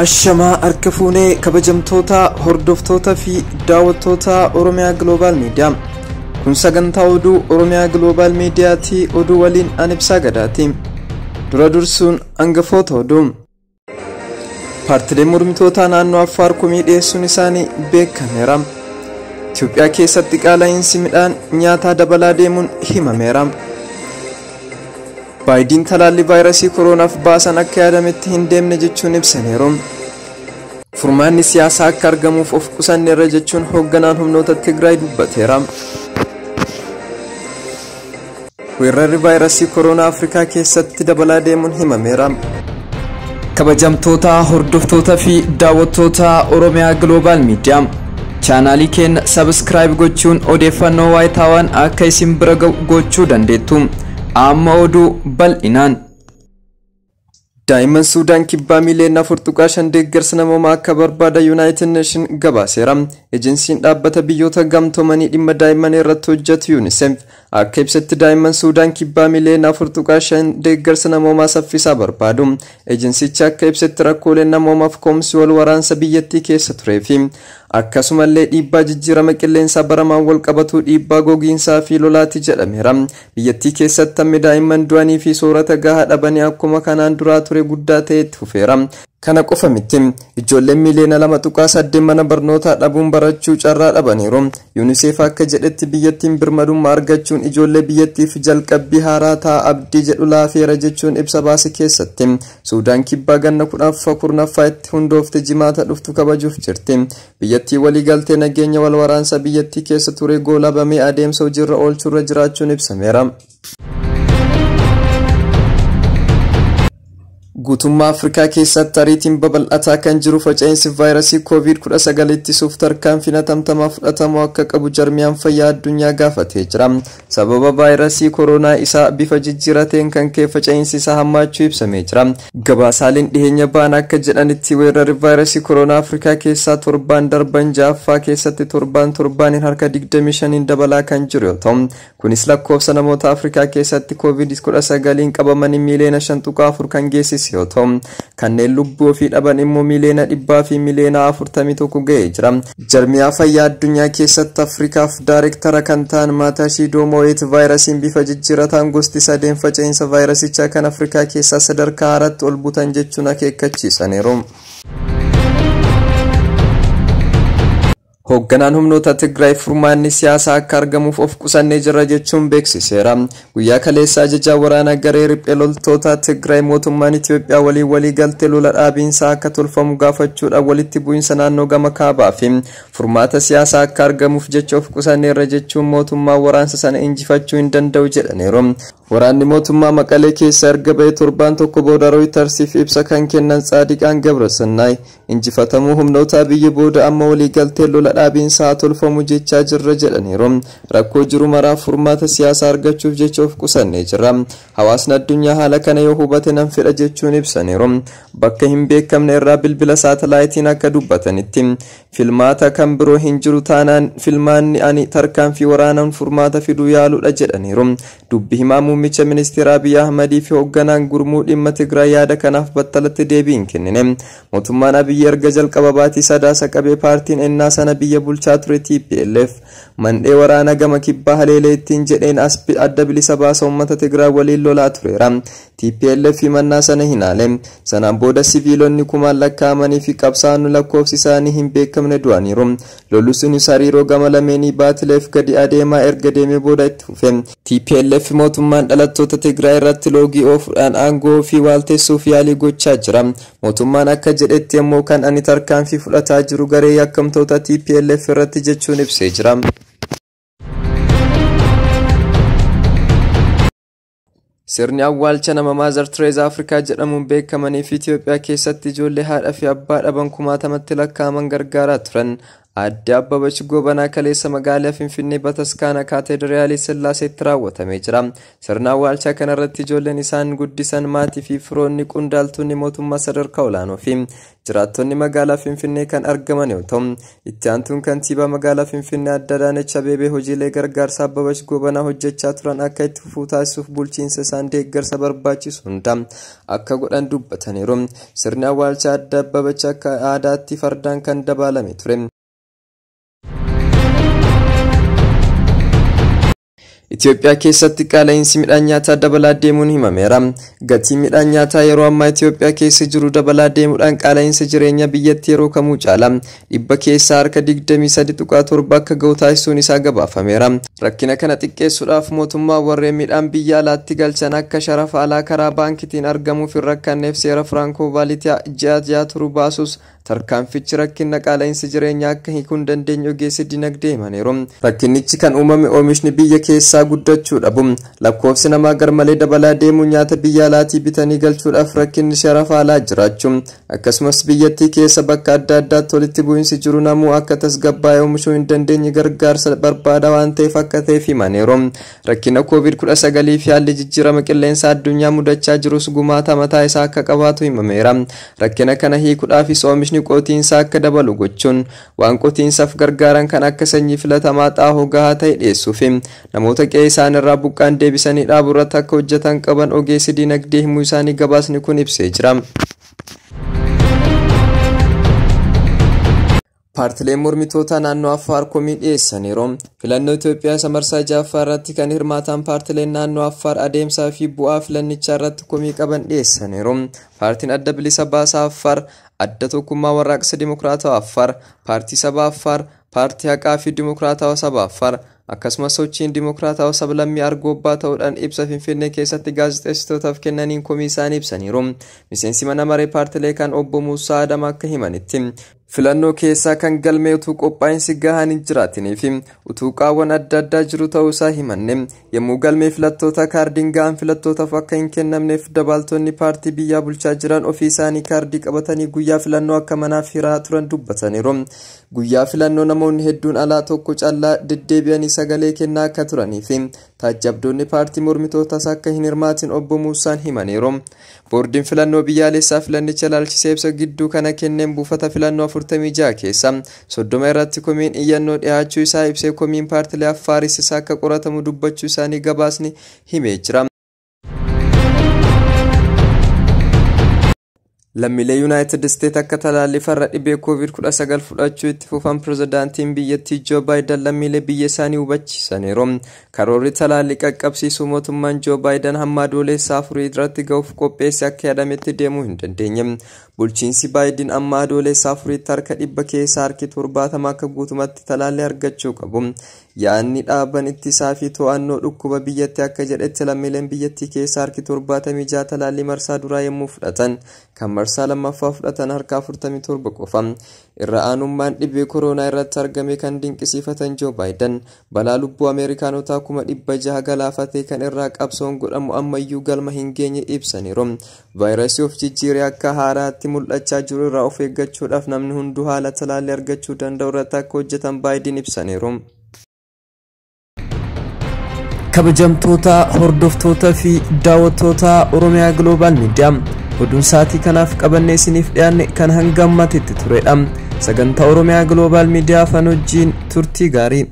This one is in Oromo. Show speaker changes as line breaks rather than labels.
Ashamaa harka fuunee kabajamtoota hordoftoota fi daawwattoota Oromiyaa Global Media. Kun sagantaa oduu Oromiyaa Global Mediaati. Oduu waliin an Ibsaa Gadaati. Dura dursuun hangafoota oduu. Paartileen mormitoota naannoo Affaar komii dhiyeessuun isaanii beekameera. Itoophiyaa keessatti qaala'insi midhaan nyaataa dabalaa deemuun himameera. Baay'een talaalli vaayirasii kooronaaf baasan akka yaadametti hin deemne jechuun ibsaneeru. Furmaanni siyaasaa akka argamuuf of qusanneerra jechuun hoogganaan humnoota Tigraay dubbateera. Weerarri vaayirasii kooroonaa Afrikaa keessatti dabalaa deemuun himameera. Kabajamtoota hordoftoota fi daawwattoota Oromiyaa Global Media. Chaanaalii keenya subscribe gochuun odeeffannoo waayitaawwan akka isin bira gochuu dandeettu. Amma oduu bal'inaan. Daa'imman Suudaan kibbaa miliyoona 4.5 deeggarsa namoomaa akka barbaada United Nation gabaaseera. Ejensiin dhaabbata biyyoota gamtoomanii dhimma daa'imman irratti hojjetu UNICEF akka ibsetti daa'imman Suudaan kibbaa miliyoona 4.5 deeggarsa namoomaa saffisaa barbaadu. Ejensichi akka ibsetti rakkooleen namoomaaf koomsi wal waraansa biyyattii keessa turee fi akkasumallee dhiibbaa jijjiirama qilleensaa baramaan wal qabatu dhiibbaa gogiinsaa fi lolaati jedhameera. Biyyattii keessatti hammi daa'imman du'anii fi soorata gahaa dhabanii akkuma kanaan duraa ture guddaa ta'etti fufeera. Kana qofa miti ijoolleen miliyoona 2.8 mana barnootaa dhabuun barachuu carraa dhabaniiru. UNICEF akka jedhetti biyyattiin birmadummaa argachuun ijoollee biyyattiif jalqabbii haaraa ta'a abdii jedhu laafeera jechuun ibsa baase keessatti. Suudaan kibbaa ganna 14ffaa hundoofte jimaata dhuftu kabajuuf jirti. Biyyattii waliigaltee nageenya wal waraansa biyyattii keessa ture goolabamee adeemsa hojiirra oolchurra jiraachuun ibsameera. Guutummaa Afrikaa keessatti ariitiin babal'ataa kan jiru faca'insi vaayirasii COVID-19 ittisuuf tarkaanfii hatattamaa fudhatamuu akka qabu jarmiyaan fayyaa addunyaa gaafatee jira. Sababa vaayirasii kooroonaa isaa bifa jijjiirateen kan ka'e faca'insi isaa hammaachuu ibsamee jira. Gabaasaaleen dhiheenya ba'an akka jedhanitti weerarri vaayirasii kooroonaa Afrikaa keessaa torbaan darban ja'affaa keessatti torbaan harka 25 dabalaa kan jiru yoo ta'u, kunis lakkoofsa namoota Afrikaa keessatti COVID-19 qabamanii miliyoona 5.4 kan geessise yoo ta'u, kanneen lubbuu ofii dhaban immoo miliyoona 100 fi miliyoona 41 ga'ee jira. Jarmiyaa fayyaa addunyaa keessatti Afrikaaf daayireektara kan ta'an Maatashidoo Mo'eet vaayirasiin bifa jijjiirataan gosti sadeen faca'insa vaayirasichaa kan Afrikaa keessaa sadarkaa haaraatti ol butan jechuun akeekkachiisaniiru. Hoogganaan humnoota Tigraay furmaanni siyaasaa akka argamuuf of qusannee jirra jechuun beeksiseera. Guyyaa kaleessaa ajajaa waraanaa garee riphee loltoota Tigraay mootummaan Itoophiyaa walii galtee lola dhaabiinsaa akka tolfamu gaafachuudhaan walitti bu'iinsa naannoo gama kaabaa fi furmaata siyaasaa akka argamuuf jecha of qusanneerra jechuun mootummaan waraansa sana injifachuu hin danda'u jedhaniiru. Waraanni mootummaa Maqalee keessa erga ba'ee torbaan tokko booda Rooytarsiif ibsa kan kennan Tsaadiqaan Gabrasannaay injifatamuu humnoota biyya booda amma waliigaltee lola dhaabiinsaa tolfamu jechaa jirra jedhaniiru. Rakkoo jiru maraaf furmaata siyaasaa argachuuf jecha of qusannee jirra. Hawaasni addunyaa haala kana yoo hubate nan fedha jechuun ibsaniiru. Bakka hin beekamne irraa bilbila saatalaayitiin akka dubbatanitti filmaata kan biroo hin jiru taanaan filmaanni ani tarkaanfii waraanaan furmaata fiduu yaaluudha jedhaniiru. Dubbi himaa muummicha ministeera Abiy Ahmedii fi hoogganaan gurmuu dhimma Tigraay yaada kanaaf battalatti deebii hin kennine. Mootummaan Abiy erga jalqaba baatii sadaasa qabee paartiin ennaa sana biyya bulchaa ture TPLF mandhee waraana gama kibbaa haleelee ittiin jedheen adda bilisa baasa uummata Tigraay waliin lolaa tureera. TPLF himannaa sana hin haale. Sanaan booda siviilonni kumaan lakkaa'amanii fi qabsaa'onni lakkoofsi isaanii hin beekamne du'aniiru. Lolli sunis hariiroo gama lameenii baatileef gadi adeemaa erga deemee booda itti fufe. TPLF mootummaan dhalattoota Tigraay irratti loogii oofuudhaan aangoo fi waalteessuuf yaalii gochaa jira. Mootummaan akka jedhetti immoo kan ani tarkaanfii fudhataa jiru garee yakkamtoota TPLF irratti jechuun ibsee jira. Sirni awwaalcha nama Maazar Tereezaa Afrikaa jedhamuun beekamanii fi Itoophiyaa keessatti ijoollee haadha fi abbaa dhaban 1000tti lakkaa'aman gargaaraa turan. Adde Abbabach Gobanaa kaleessa magaalaa Finfinnee Bataskaana Kaatedraalii Sillaaseetti raawwatamee jira. Sirna awwaalchaa kanarratti ijoolleen isaan guddisan maatii fi firoonni qondaaltonni mootummaa sadarkaa olaanoo fi jiraattonni magaalaa Finfinnee kan argaman yoo ta'u, itti aantuun kantiibaa magaalaa Finfinnee Adde Adaanech Abeebee hojiilee gargaarsa Abbabach Gobanaa hojjechaa turan akka itti fufuu taasisuuf bulchiinsa isaan deeggarsa barbaachisu hunda akka godhan dubbataniiru. Sirni awwaalchaa Adde Abbabach akka aadaatti fardaan kan dabalame ture. Itoophiyaa keessatti qaala'insi midhaan nyaataa dabalaa deemuun himameera. Gatiin midhaan nyaataa yeroo ammaa Itoophiyaa keessa jiru dabalaa deemuudhaan qaala'insa jireenya biyyattii yeroo kamuu caala. Dhibba keessaa harka 23.7 akka ga'u taasisuun isaa gabaafameera. Rakkina kana xiqqeessuudhaaf mootummaa warreen midhaan biyya alaatti galchan akka sharafa alaa karaa baankitiin argamuuf hin rakkanneef seera Firankoo Vaalitii ji'a turu baasus tarkaanfichi rakkina qaala'insa jireenyaa akka hiikuu dandeenyu ogeessi dinagdee himaniiru. Rakkinichi kan uumame oomishni biyya keessaa guddachuu dhabu, lakkoofsi namaa garmalee dabalaa deemu, nyaata biyya alaatii bitanii galchuudhaaf rakkinni sharafa alaa jiraachuu, akkasumas biyyattii keessa bakka adda addaatti walitti bu'iinsi jiru namuu akka tasgabbaa'ee oomishuu hin dandeenye gargaarsa barbaada waan ta'eef akka ta'eef himaniiru. Rakkina COVID-19 fi haalli jijjiirama qilleensa addunyaa mudachaa jirus gumaata mataa isaa akka qabaatu himameera. Rakkina kana hiikuudhaafis oomishni qotiinsaa akka dabalu gochuun waan qotiinsaaf gargaaran kan akka sanyii filatamaa xaahoo gahaa ta'e dhiyeessuuf namoota qe'ee isaan irraa buqqaan deebisanii dhaabuu irratti akka hojjetan qaban ogeessi dinagdee himuu isaanii gabaasni kun ibsee jira. Paartileen mormitoota naannoo Affaar komii dhiyeessaniiru. Filannoo Itoophiyaa isa marsaa ja'affaa irratti kan hirmaatan paartileen naannoo Affaar adeemsaa fi bu'aa filannichaa irratti komii qaban dhiyeessaniiru. Paartiin Adda Bilisa Baasaa Affaar, Adda Tokkummaa Warraaqsa Dimokiraatawaa Affaar, Paartii Saba Affaar, Paartii Haqaa fi Dimokiraatawaa Saba Affaar akkasumas sochiin Dimokiraatawaa Sablammii Argobbaa ta'uudhaan ibsa Finfinnee keessatti gaazexeessitootaaf kennaniin komii isaanii ibsaniiru. Miseensi mana maree paartilee kan obbo Muusaa Adam akka himanitti filannoo keessaa kan galmee utuu qophaa'insi gahaan hin jiraatinii fi utuu qaawwan adda addaa jiru ta'uu isaa himanne yommuu galmee filattoota kaardiin gahaan filattootaaf akka hin kennamneef dabaaltonni paartii biyyaa bulchaa jiran ofii isaanii kaardii qabatanii guyyaa filannoo akka manaaf hiraa turan dubbataniiru. Guyyaa filannoo namoonni hedduun alaa tokko callaa deddeebi'anii sagalee kennaa akka turanii fi taajjabdoonni paartii mormitootaas akka hin hirmaatin obbo Muusaan himaniiru. Boordiin filannoo biyyaalessaa filannicha ilaalchisee ibsa gidduu kana kenneen buufata filannoo 46 keessa 30 irratti komiin iyyannoo dhiyaachuu isaa ibsee komiin paartilee Affaaris isaa akka qoratamu dubbachuu isaanii gabaasni himee jira. Lammiilee United States akka talaallii farra dhibee COVID-19 fudhachuu itti fufan pirezidaantiin biyyattii Joe Biden lammiilee biyya isaanii hubachiisaniiru. Karoorri talaallii qaqqabsiisuu mootummaan Joe Biden hamma adoolessa 4 irratti ga'uuf qopheesse akka yaadametti deemuu hin dandeenye. Bulchiinsi Biden amma adoolessa 4tti harka 100 keessaa harki 70 akka guutumatti talaallii argachuu qabu. Yaadni dhaaban ittisaa fi to'annoo dhukkuba biyyattii akka jedhetti lammiileen biyyattii keessaa harki 76 talaallii marsaa duraa yommuu fudhatan kan marsaa lammaffaa fudhatan harka 47 qofa. Irra aanummaan dhibee koronaa irratti argame kan dinqisiifatan Joe Biden balaa lubbuu Ameerikaanotaa 600 galaafatee kan irraa qabsoon godhamu ammayyuu galma hin geenye ibsaniiru. Vaayirasii of jijjiiree akka haaraatti mul'achaa jiru irraa of eeggachuudhaaf namni hunduu haala talaallii argachuu danda'u irratti akka hojjetan Biden ibsaniiru. Kabajamtoota hordoftoota fi daawwattoota Oromiyaa Global Media oduun saatii kanaaf qabannee isiniif dhiyaanne kan hanga ammaatti turedha. Sagantaa Oromiyaa Global Media fan wajjin turtii gaarii.